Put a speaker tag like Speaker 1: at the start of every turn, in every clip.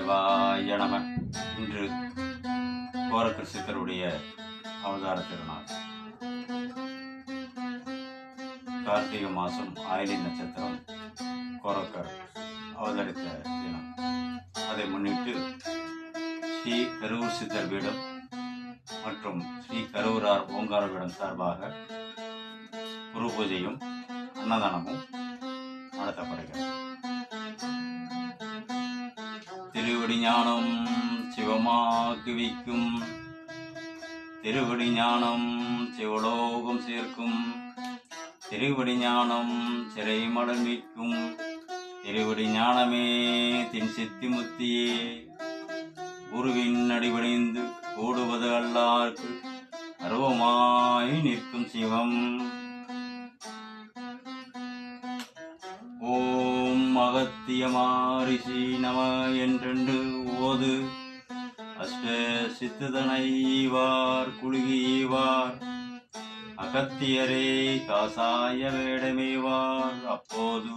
Speaker 1: சிவாய நம. இன்று கோரக்கர் சித்தருடைய அவதார திருநாள். கார்த்திகை மாதம் ஆயிலி நட்சத்திரம் கோரக்கர் அவதரித்த தினம். அதை முன்னிட்டு ஸ்ரீ கரூர் சித்தர் பீடம் மற்றும் ஸ்ரீ கரூரார் ஓங்கார பீடம் சார்பாக குரு பூஜையும் அன்னதானமும் நடத்தப்படுகிறது. திருவடி ஞானம் சிவமாக்கு வைக்கும், திருவடி ஞானம் சிவலோகம் சேர்க்கும், திருவடி ஞானம் சிறை மடமிக்கும், திருவடி ஞானமே தின் சித்தி முத்தியே, குருவின் அடிபணிந்து கூடுவது அல்லார்க்கு அருவமாய் நிற்கும் சிவம். ஓம் அகத்தியமாரிஷி நம என்றென்று ஓது, அஷ்ட சித்துதனைவார் குழுகிவார், அகத்தியரே காசாய வேடமேவார், அப்போது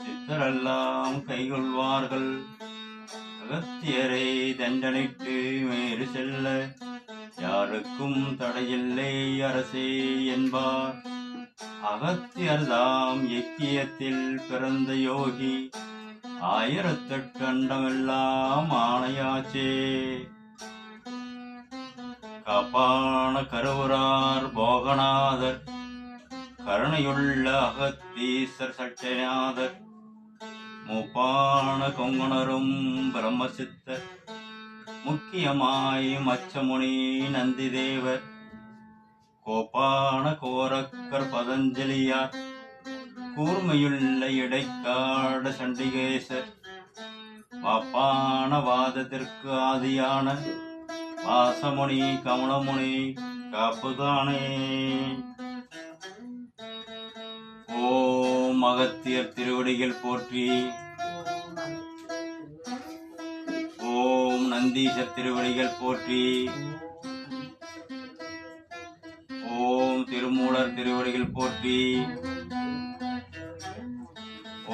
Speaker 1: சித்தரெல்லாம் கைகொள்வார்கள். அகத்தியரை தண்டனைக்கு மேறு செல்ல யாருக்கும் தடையில்லை அரசே என்பார். அகத்தியர்தாம் எக்கியத்தில் பிறந்த யோகி, ஆயிரத்தெட்டு அண்டமெல்லாம் ஆணையாச்சே. காப்பான கருவூரார் போகநாதர், கருணையுள்ள அகத்தீசர் சட்டநாதர், மூப்பான கொங்குணரும் பிரம்மசித்தர், முக்கியமாய் மச்சமுனி நந்திதேவர், கோப்பான கோரக்கர் பதஞ்சலியார், கூர்மையுள்ள இடைக்காடு சண்டிகேசர், வாப்பான வாதத்திற்கு ஆதியான வாசமுனி கமலமுனி காப்புதானே. ஓம் அகத்தியர் திருவடிகள் போற்றி. ஓம் நந்தீசர் திருவடிகள் போற்றி. ஓம் திருமூலர் திருவடிகள் போற்றி.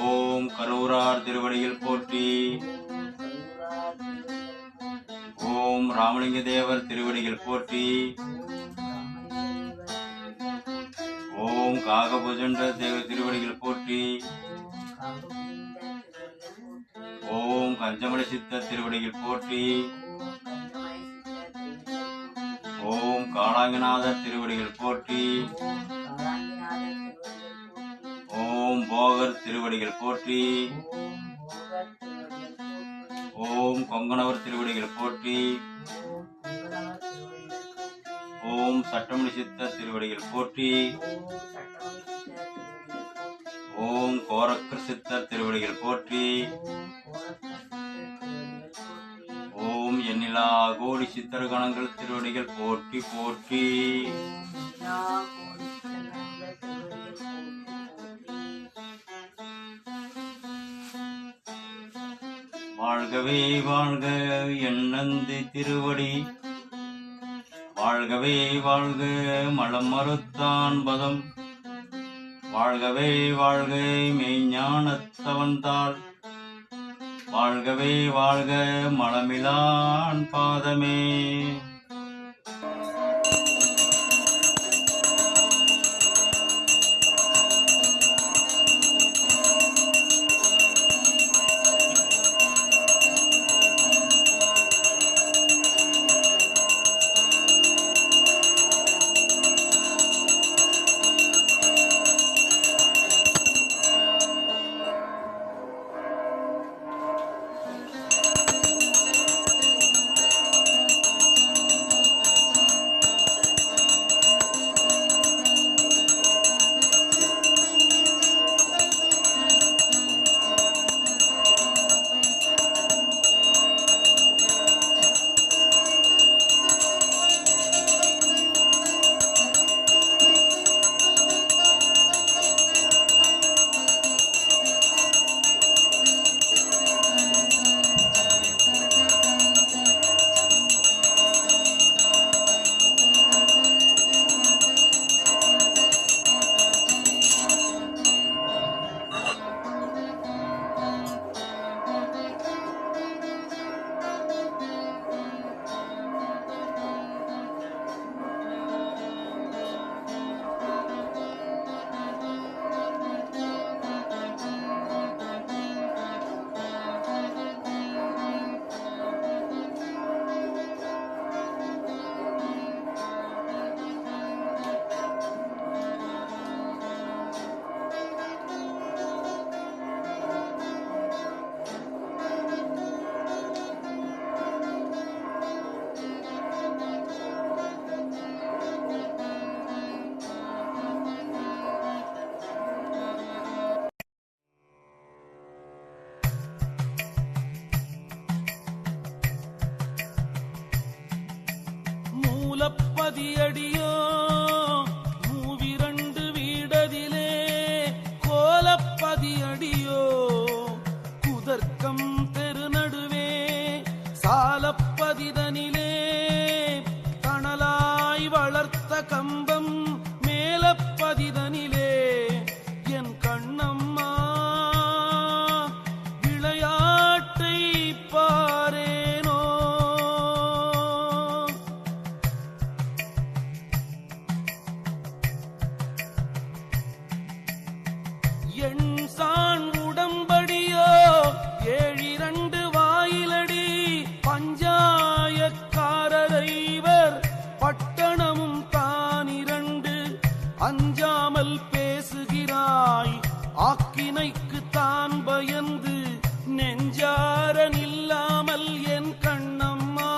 Speaker 1: ஓம் கரூரார் திருவடிகள் போற்றி. ஓம் ராமலிங்க தேவர் திருவடிகள் போற்றி. ஓம் காகபுஜண்ட தேவர் திருவடிகள் போற்றி. ஓம் கஞ்சமலை சித்தர் திருவடிகள் போற்றி. ஓம் காளாங்கநாதர் திருவடிகள் போற்றி. ஓம் போகர் திருவடிகள் போற்றி. ஓம் கொங்கணவர் திருவடிகள் போற்றி. ஓம் சட்டமணி சித்தர் திருவடிகள் போற்றி. ஓம் கோரக்கர் சித்தர் திருவடிகள் போற்றி. ஓம் எண்ணிலா கோடி சித்தர் கணங்கள் திருவடிகள் போற்றி போற்றி. வாழ்கவே வாழ்க எண்ணந்தி திருவடி, வாழ்கவே வாழ்க மலம் மறுத்தான் பதம், வாழ்கவே வாழ்க மெய்ஞானத்தவன்தாள், வாழ்கவே வாழ்க மலமிலான் பாதமே.
Speaker 2: எண்சான் உடம்படியோ 7 வாயிலடி பஞ்சாயக்காரரைவர் பட்டணமும் தான் 2 அஞ்சாமல் பேசுகிறாய் ஆக்கினைக்கு தான் பயந்து நெஞ்சார நில்லாமல் என் கண்ணம்மா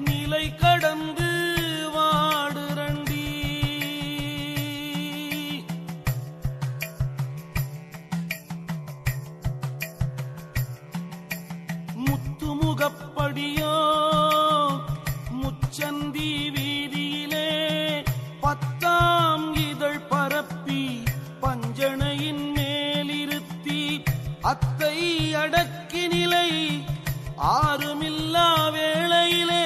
Speaker 2: நிலை கடந்து வாடுரண்டி. முத்துமுகப்படியோ முச்சந்தி வீதியிலே 10ஆம் இதழ் பரப்பி பஞ்சணையின் மேலிருத்தி அத்தை அடக்கி நிலை ஆறுமில்லா வேளையிலே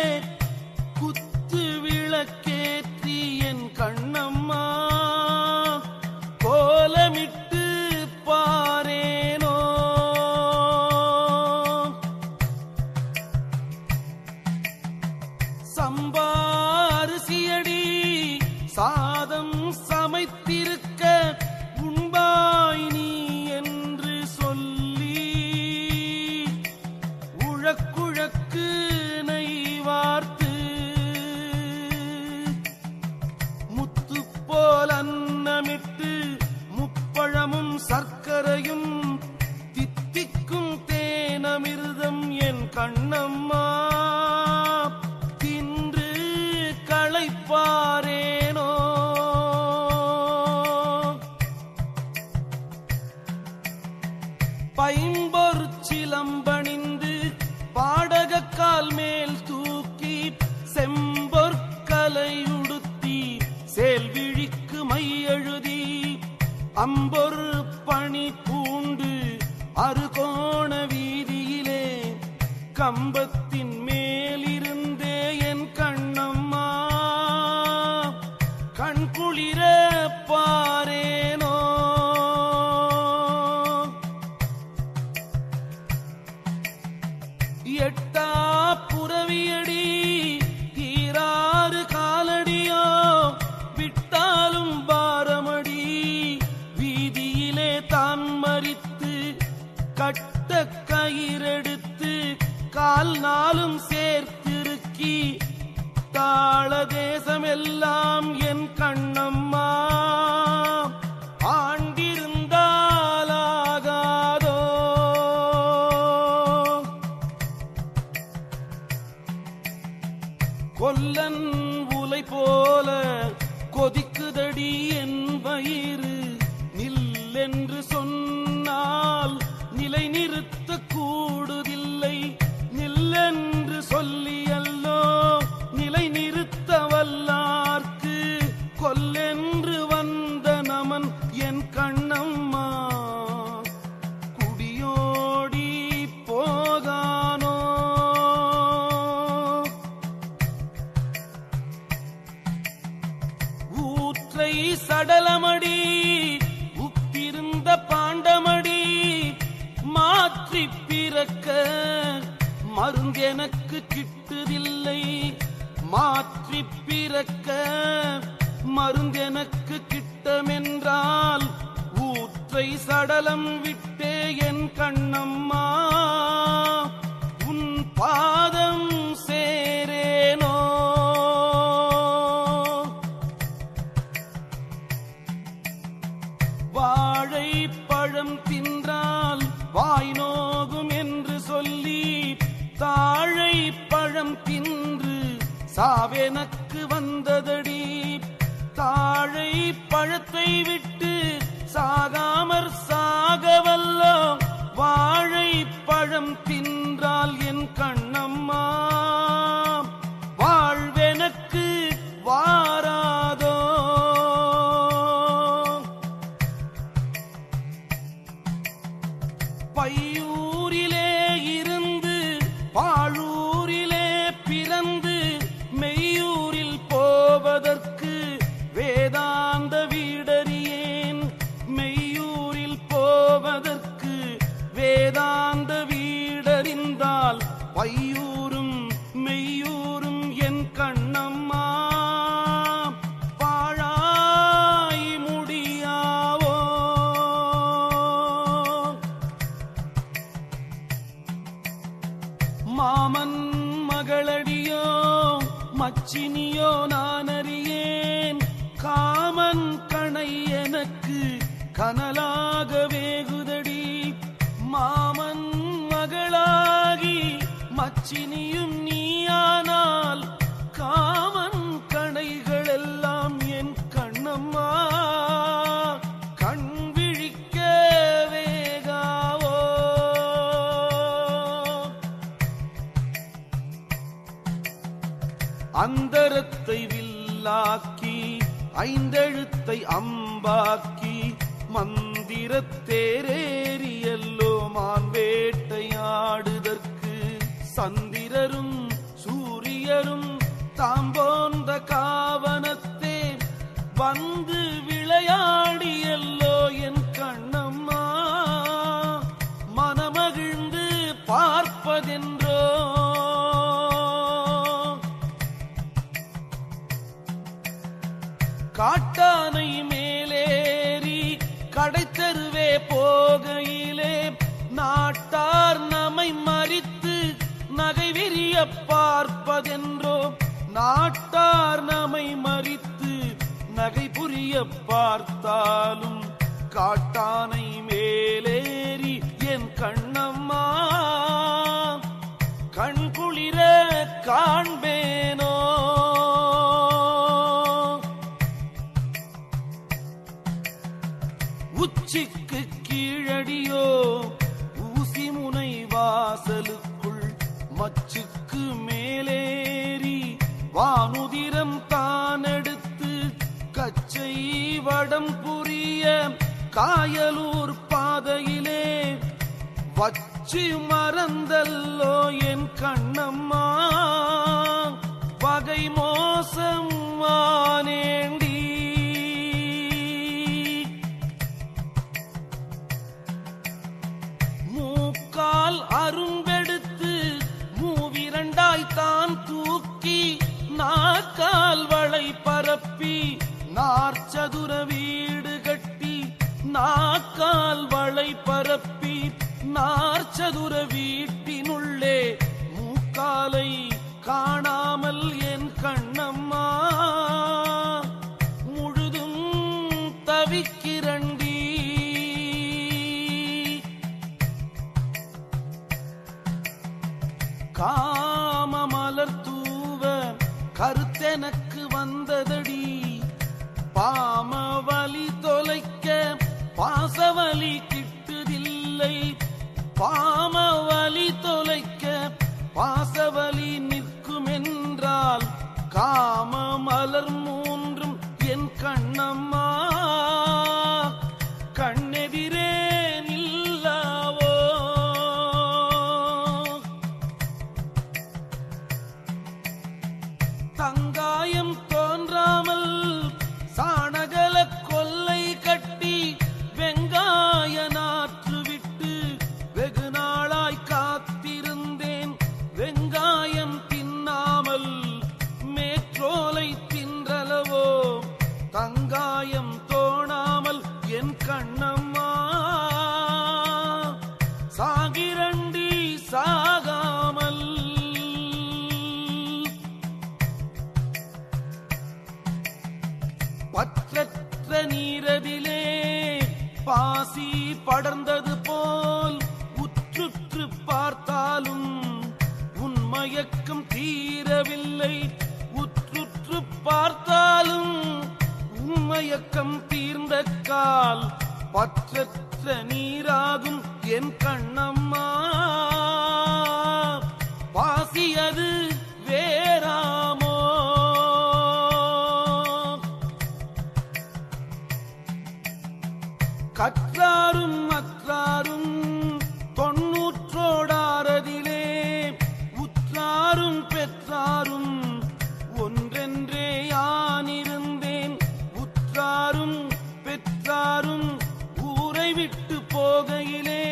Speaker 2: குத்து விளக்கேற்றி என் கண்ணம்மா கோலமிட்டு பாரேனோ. சம்பாரிசியடி சாதம் சமைத்திருக்க உண்பாய் நீ என்று சொல்லி உழக்குழக்கு நெய்வார்த்து முத்து போல் அன்னமிட்டு முப்பழமும் சர்க்கரையும் தித்திக்கும் தேனமிர்தம் என் கண்ணம்மா தின்று களைப்பாரேனோ. பைம்பொற்சிலம்பணிந்து பாடகக்கால் மேல் தூக்கி செம்பொற்கலையுடுத்தி சேல்விழிக்கு மையெழுதி அம்பொர் பணி பூண்டு அறுகோண வீதியிலே கம்பத்தின் மேலிருந்தே என் கண்ணம்மா கண்குளிர பாரேனோ. எட்டா புறவியடி தீராறு காலடியோ விட்டாலும் பாரமடி வீதியிலே தான் மறித்து கட்ட கயிறெடுத்து கால் நாளும் சேர்த்திருக்கி தாள தேசமெல்லாம் என் கண்ணம்மா ஆண்டிருந்தாலாகாதோ. கொல்லன் உலை போல கொதிக்குதடி என் வயிறு நில்லென்று சொன்னால் நிலை நிறுத்த கூடுதில்லை நில்லென்று சொல்லியல்லோ நிலை நிறுத்த வல்லார்க்கு கொல்லென்று வந்த நமன் என் கண்ணம்மா குடியோடி போகானோ. ஊற்றை சடலமடி உப்பிருந்த பாண்டமடி மாற்றி பிறக்க மருந்தெனக்கு கிட்டுதில்லை மாற்றி பிறக்க மருந்தெனக்கு கிட்டமென்றால் ஊற்றை சடலம் விட்டே என் கண்ணம்மா உன் பாதம் சேரேனோ. வாழை பழம் தின்றால் வாய் நோகும் என்று சொல்லி தாழை பழம் தின்று சாவெனக்கு வந்ததடி தாழை பழத்தை விட்டு சாகாமற் சாகவல்லோ வாழை பழம் தின்றால் என் கண்ணம்மா வாழ்வெனக்கு வாராதோ. பையூரிலே இருந்து பாழூரிலே பிறந்து மெய்யூரில் போவதற்கு வேதாந்த வீடறியேன் மெய்யூரில் போவதற்கு வேதாந்த வீடறிந்தால் பையூரும் மெய்யூரும் என் கண்ணம்மா பாழாய் முடியாவோ. மச்சினியோ நான் அறியேன், காமன் கணை எனக்கு கனலாக வேகுதடி. மாமன் மகளாகி மச்சினியும் நீயானால் காமன் கணைகள் எல்லாம் என் கண்ணம்மா கண் விழிக்க வேகாவோ. அந்தரத்தை வில்லாக்கி ஐந்தெழுத்தை அம்பாக்கி மந்திரத்தேரேறியல்லோ மான் வேட்டையாடுதற்கு சந்திரரும் சூரியரும் தாம் போன்ற காவனத்தே வந்து விளையாடியல்லோ என் கண்ணம்மா மனமகிழ்ந்து பார்ப்பதென்றோ. காட்டானை மேலேறி கடைத்தருவே போகையிலே நாட்டார் நம்மை மறித்து நகை விரிய பார்ப்பதென்றோ. நாட்டார் நம்மை மறித்து நகை புரிய பார்த்தாலும் காட்டானை மேலேறி என் கண்ணம்மா கண் குளிர காண்பேனோ. உச்சிக்கு கீழடியோ ஊசி முனை வாசலுக்குள் மச்சுக்கு மேலேறி வானுதிரம் தான் எடுத்து கச்சை வடம் புரிய காயலூர் பாதையிலே வச்சு மறந்தல்லோ என் கண்ணம்மா பகை மோசம் வானேண்டி. மூக்கால் அரும்பெடுத்து மூவிரண்டாய் தான் தூக்கி நாக்கால் வளை பரப்பி நாற்சதுர வீடு கட்டி நாக்கால் வளை பரப்பி நாற்சதுர வீட்டினுள்ளே மூக்காலை காணாமல் என் கண்ணம்மா முழுதும் தவிக்கிறண்டி. காம மலர் தூவ கருத்தெனக்கு வந்ததடி பாமவலி தொலைக்க பாசவலி கிட்டுதில்லை. பாமவலி தொலைக்க பாசவலி நிற்குமென்றால் காம மலர் மூன்றும் என் கண்ணம்மா கண்ணெதிரே நில்லாவோ. தங்காயம் தோன்றாமல் சாணகல கொல்லை கட்டி வெங்காய நாற்று விட்டு வெகு நாளாய் காத்திருந்தேன். வெங்காயம் தின்னாமல் மேற்றோலை தின்றளவோ தங்காயம் தோணாமல் என் கண்ணம்மா சாகிரண்டி சாகாமல். பற்றற்ற நீரதிலே பாசி படர்ந்தது போல் உற்றுற்று பார்த்தாலும் உன்மயக்கம் தீரவில்லை. உற்றுற்று பார்த்தாலும் உன்மயக்கம் தீர்ந்த கால் பற்றற்ற நீராகும் என் கண்ணம்மா பாசியது வேறாமோ. கற்றாரும் அற்றாரும் தொன்னூற்றோடாரதிலே உற்றாரும் பெற்றாரும் ஒன்றென்றே யானிருந்தேன். உற்றாரும் பெற்றாரும் ஊரை விட்டு போகையிலே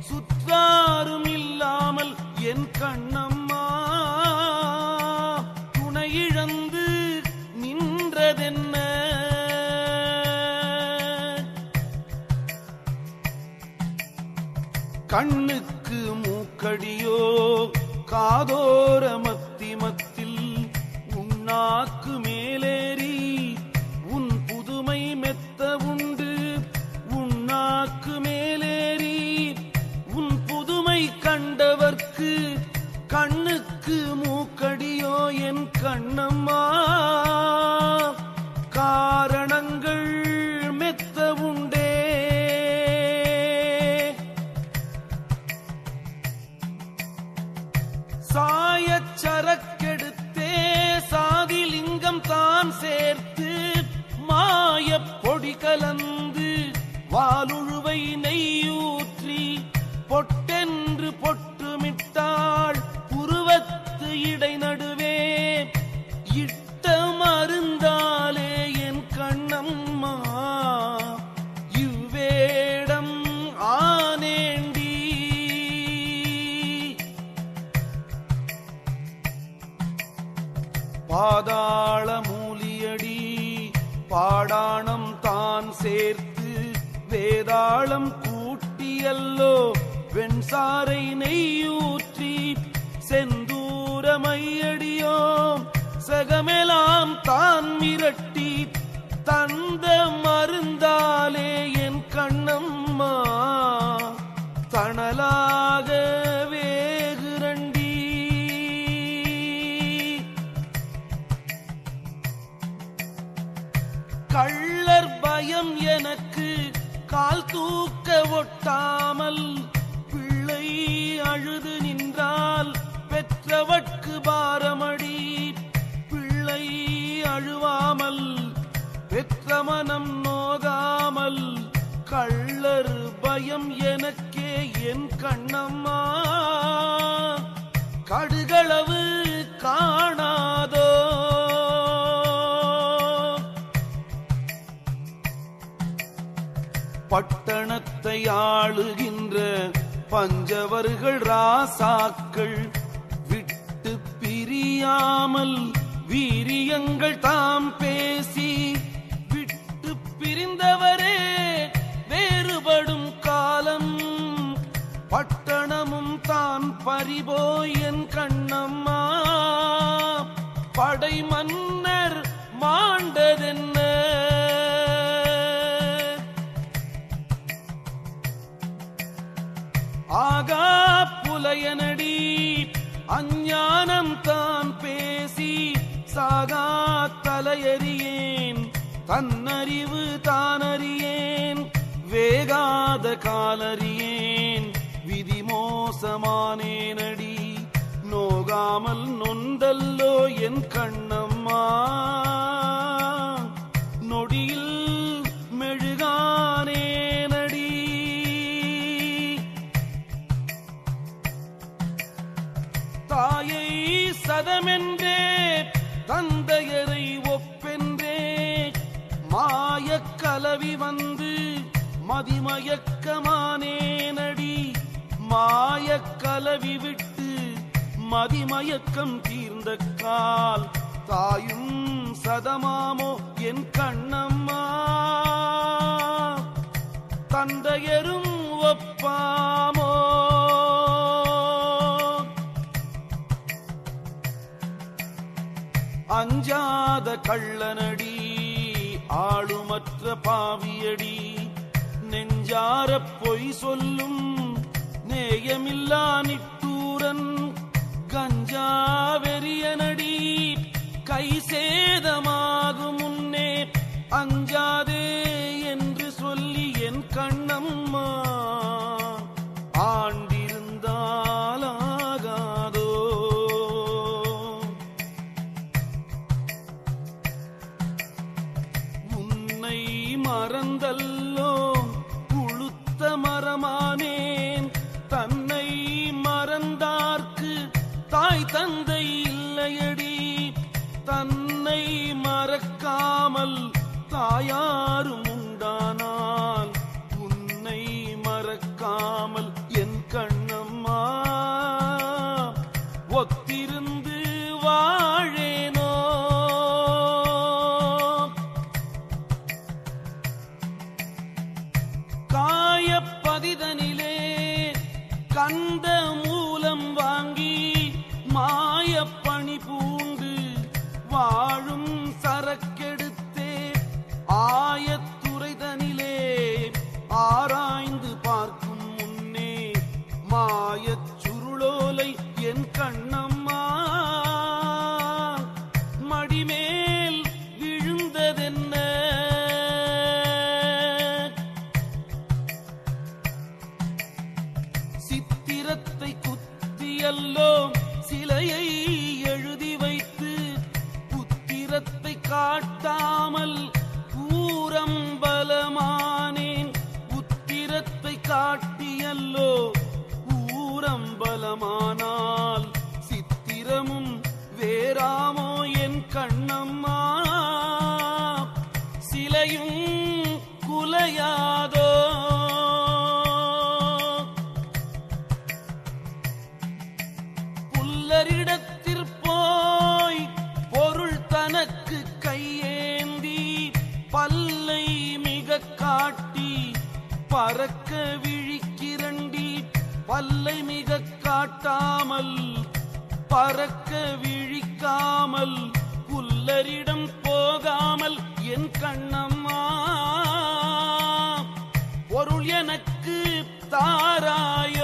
Speaker 2: சுற்றாரும் இல்லாமல் என் கண்ணம்மா துணையிழந்து நின்றதென்ன. கண்ணுக்கு மூக்கடியோ காதோர மத்தி மத்தில் உன் நாக்கு மேலேறி உன் புதுமை மெத்த உண்டு. உன் நாக்கு மேலேறி உன் புதுமை கண்டவர்க்கு கண்ணுக்கு மூக்கடியோ என் கண்ணம்மா. காரணங்கள் மெத்த உண்டே. சாயச் சரக்கெடுத்தே சாதிலிங்கம் தான் சேர்த்து மாயப் பொடி கலந்து வாலுழுவை நெய்யூற்றி பொட்டென்று பொட்டுமிட்டாள் புருவத்து இடை நடுவே. இட்ட மருந்தாலே என் கண்ணம்மா இவ்வேடம் ஆனேண்டி. பாதாள மூலியடி பாடாணம் தான் சேர்த்து வேதாளம் கூட்டியல்லோ வெண்சாரை நெய்யூற்றி செந்தூரமையடியோ சகமெலாம் தான் மிரட்டி தந்த மருந்தாலே என் கண்ணம்மா தணலாக வேகுரண்டி. கள்ளர் பயம் எனக்கு கால் தூக்க ஒட்டாமல் பிள்ளை அழுது நின்றால் பெற்றவட்கு பாரமடி. பிள்ளை அழுவாமல் பெற்ற மனம் நோகாமல் கள்ளர் பயம் எனக்கே என் கண்ணம்மா கடுகளவு காணாதோ. பட்டணத்தை ஆளுகின்ற பஞ்சவர்கள் ராசாக்கள் விட்டு பிரியாமல் வீரியங்கள் தாம் பேசி விட்டு பிரிந்தவரே வேறுபடும் காலம். பட்டணமும் தான் பறிபோய் என் கண்ணம்மா படை மன்னர் மாண்டதென்ன. ஆகா புலையனடி அஞ்ஞானம் தான் பேசி சாகா தலையறியேன் தன்னறிவு தானறியேன் வேகாத காலறியேன் விதி மோசமானேனடி. நோகாமல் நொந்தல்லோ என் கண்ணம்மா நொடியில் மெழுகானேனடி. தாயை சதமென்றே தந்தையரை ஒப்பென்றே மாயக் கலவி வந்து மதிமயக்கமானேனடி. மாயக் கலவி விட்டு மதிமயக்கம் தீர்ந்த கால் தாயும் சதமாமோ என் கண்ணம்மா தந்தையரும் ஒப்பாமோ. அஞ்சாத கள்ளனடி ஆளுமற்ற பாவியடி நெஞ்சாரப் பொய் சொல்லும் நேயமில்லா நிட்டூரன் கஞ்சாவெறியனடி. கை சேதமாகும் முன்னே அஞ்சாதே என்று சொல்லி என் கண்ணம்மா ஆண்டிருந்தாலாகாதோ. உன்னை மறந்தல்லோ உளுத்த மரமானேன். தன்னை மறந்தார்க்கு தாய் தந்தை இல்லையடி. தன்னை மறக்காமல் தாயாரும் உண்டானால் உன்னை மறக்காமல் என் கண்ணம்மா ஒத்திருந்து வாழேனோ. காயப்பதிதனிலே கந்த மூலம் வாங்கி மாயப்பணி பூண்டு வா கள்ளமானால் சித்திரமும் வேறாமோ என் கண்ணம்மா, சிலையும் குலையாதோ. புல்லரிடத்தில் போய் பொருள் தனக்கு கையேந்தி பல்லை மிக காட்டி பறக்க விழிக்கிறண்டி, பல்லை மிக காட்டாமல் பறக்க விழிக்காமல் புல்லரிடம் போகாமல் என் கண்ணம்மா, பொருள் எனக்கு தாராய